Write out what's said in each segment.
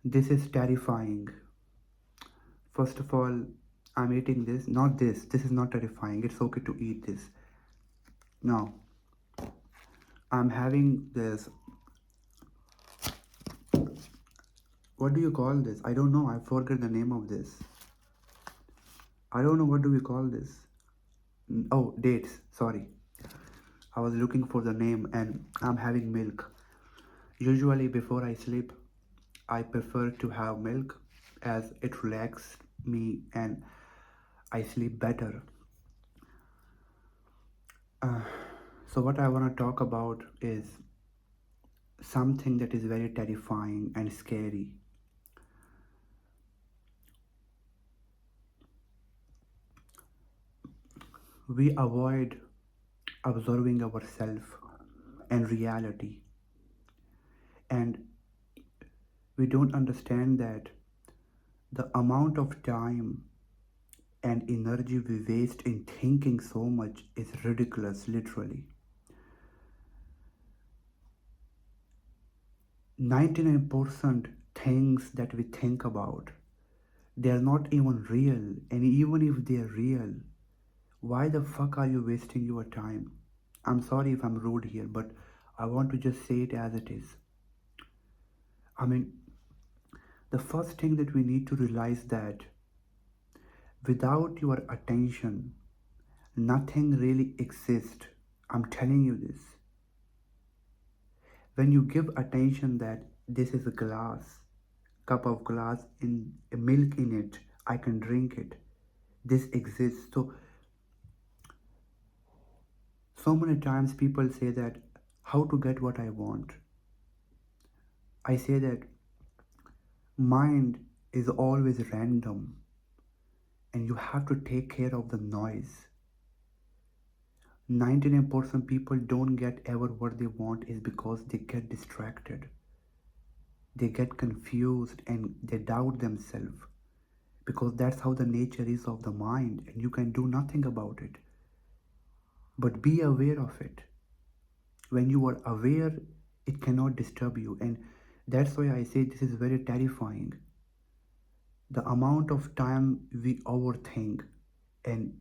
This is terrifying. First of all, I'm eating this. Not this. This is not terrifying. It's okay to eat this. Now, I'm having this. What do you call this? I don't know. I forget the name of this. I don't know what do we call this. Oh, dates. Sorry. I was looking for the name and I'm having milk. Usually before I sleep, I prefer to have milk as it relaxes me and I sleep better. So what I want to talk about is something that is very terrifying and scary. We avoid observing ourselves and reality, and we don't understand that the amount of time and energy we waste in thinking so much is ridiculous, literally. 99% things that we think about, they are not even real, and even if they are real, why the fuck are you wasting your time? I'm sorry if I'm rude here, but I want to just say it as it is. I mean, the first thing that we need to realize that without your attention, nothing really exists. I'm telling you this. When you give attention that this is a glass, cup of glass in milk in it, I can drink it. This exists. So many times people say that how to get what I want. I say that mind is always random and you have to take care of the noise. 99% people don't get ever what they want is because they get distracted. They get confused and they doubt themselves because that's how the nature is of the mind and you can do nothing about it. But be aware of it. When you are aware, it cannot disturb you, and that's why I say this is very terrifying. The amount of time we overthink and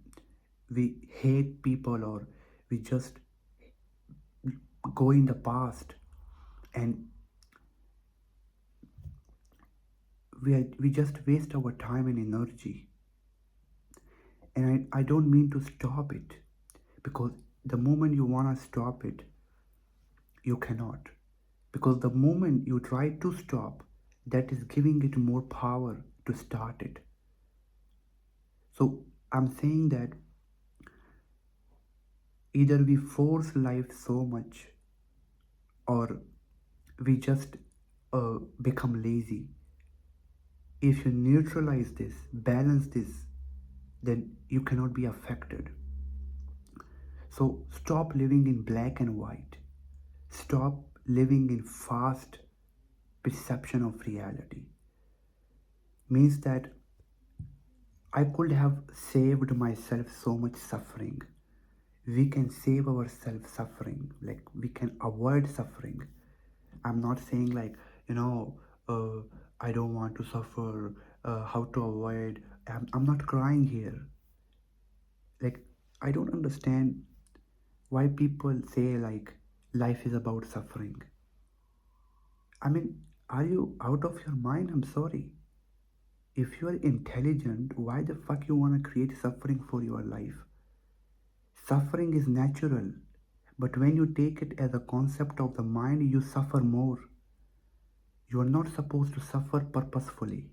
we hate people, or we just go in the past and we just waste our time and energy. And I don't mean to stop it, because the moment you want to stop it, you cannot. Because the moment you try to stop, that is giving it more power to start it. So I'm saying that either we force life so much or we just become lazy. If you neutralize this, balance this, then you cannot be affected. So stop living in black and white. Stop living in fast perception of reality. Means that I could have saved myself so much suffering. We can save ourselves suffering, like we can avoid suffering. I'm not saying like, you know, I don't want to suffer, how to avoid. I'm not crying here. Like, I don't understand why people say like life is about suffering. I mean, are you out of your mind? I'm sorry. If you are intelligent, why the fuck you want to create suffering for your life? Suffering is natural, but when you take it as a concept of the mind, you suffer more. You are not supposed to suffer purposefully.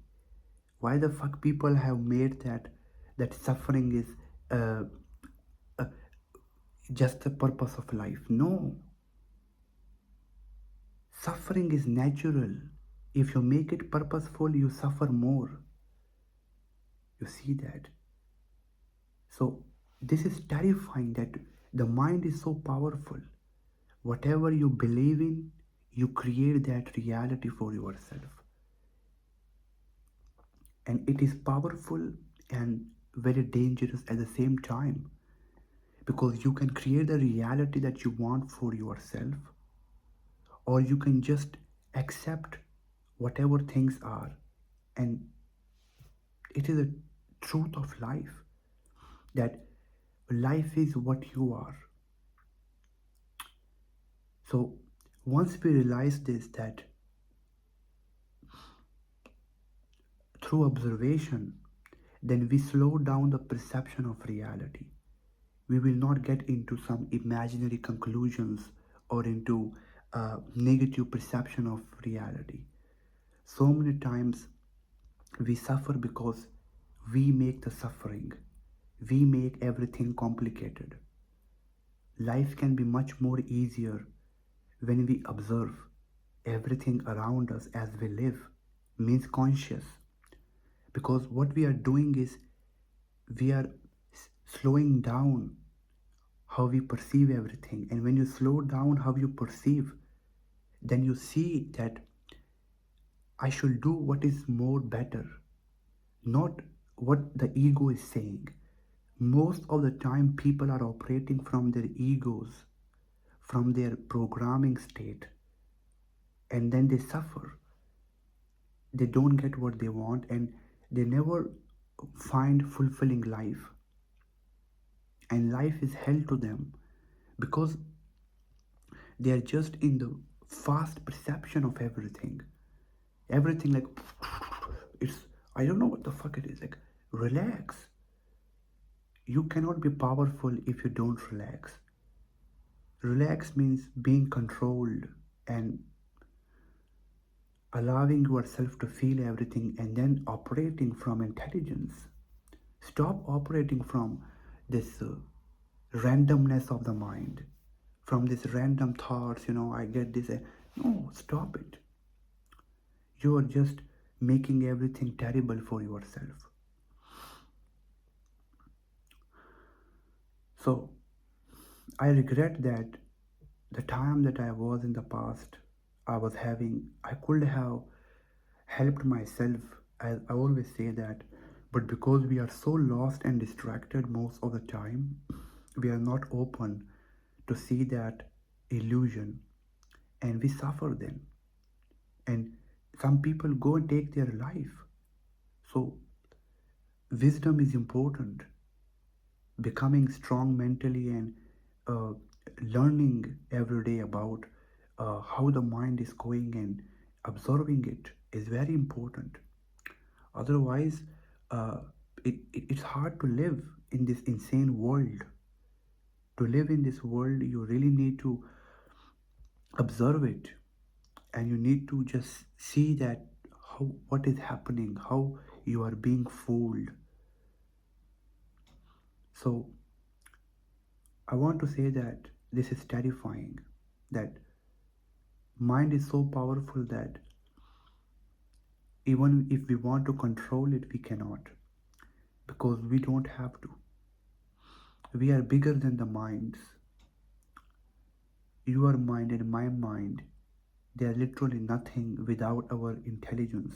Why the fuck people have made that suffering is uh, uh, just the purpose of life? No, suffering is natural. If you make it purposeful, you suffer more. You see that? So this is terrifying that the mind is so powerful. Whatever you believe in, you create that reality for yourself. And it is powerful and very dangerous at the same time, because you can create the reality that you want for yourself, or you can just accept whatever things are. And it is a truth of life that life is what you are. So once we realize this, that through observation, then we slow down the perception of reality. We will not get into some imaginary conclusions or into a negative perception of reality. So many times we suffer because we make the suffering, we make everything complicated. Life can be much more easier when we observe everything around us as we live, means conscious. Because what we are doing is we are slowing down how we perceive everything. And when you slow down how you perceive, then you see that I should do what is more better, not what the ego is saying. Most of the time, people are operating from their egos, from their programming state, and then they suffer. They don't get what they want, and they never find fulfilling life. And life is hell to them because they are just in the fast perception of everything. Everything like it's, I don't know what the fuck it is. Like, relax. You cannot be powerful if you don't relax. Relax means being controlled and allowing yourself to feel everything and then operating from intelligence. Stop operating from this randomness of the mind, from this random thoughts, I get this. No, stop it. You are just making everything terrible for yourself. So, I regret that the time that I was in the past, I could have helped myself. I always say that, but because we are so lost and distracted most of the time, we are not open to see that illusion, and we suffer then. And some people go and take their life. So, wisdom is important. Becoming strong mentally and uh, learning every day about how the mind is going and observing it is very important. Otherwise, uh, it's hard to live in this insane world. To live in this world, you really need to observe it, and you need to just see that what is happening, how you are being fooled. So I want to say that this is terrifying, that mind is so powerful that even if we want to control it, we cannot, because we don't have to. We are bigger than the minds. Your mind and my mind, they are literally nothing without our intelligence.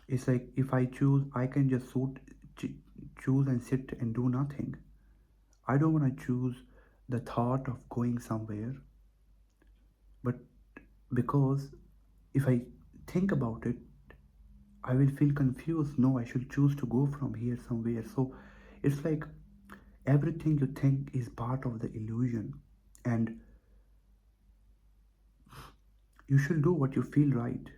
It's like if I choose, I can just choose and sit and do nothing. I don't want to choose the thought of going somewhere, but because if I think about it, I will feel confused. No, I should choose to go from here somewhere. So it's like everything you think is part of the illusion, and you should do what you feel right.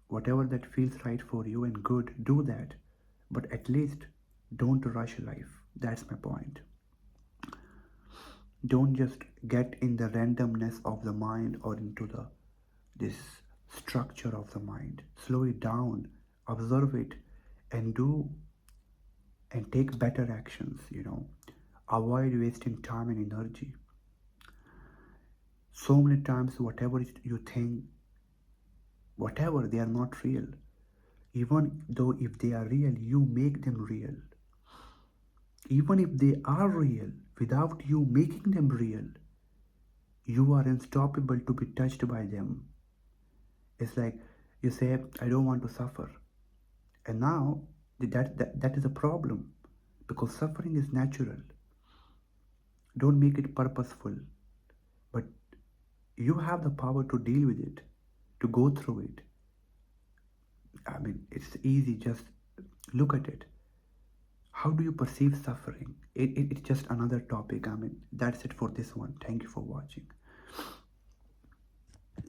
Whatever that feels right for you and good, do that. But at least don't rush life. That's my point. Don't just get in the randomness of the mind or into the this structure of the mind. Slow it down, observe it, and do and take better actions. Avoid wasting time and energy. So many times whatever you think, whatever, they are not real. Even though if they are real, you make them real. Even if they are real, without you making them real, you are unstoppable to be touched by them. It's like you say, I don't want to suffer. And now that is a problem, because suffering is natural. Don't make it purposeful. But you have the power to deal with it, to go through it. I mean, it's easy, just look at it. How do you perceive suffering? It's just another topic. I mean, that's it for this one. Thank you for watching.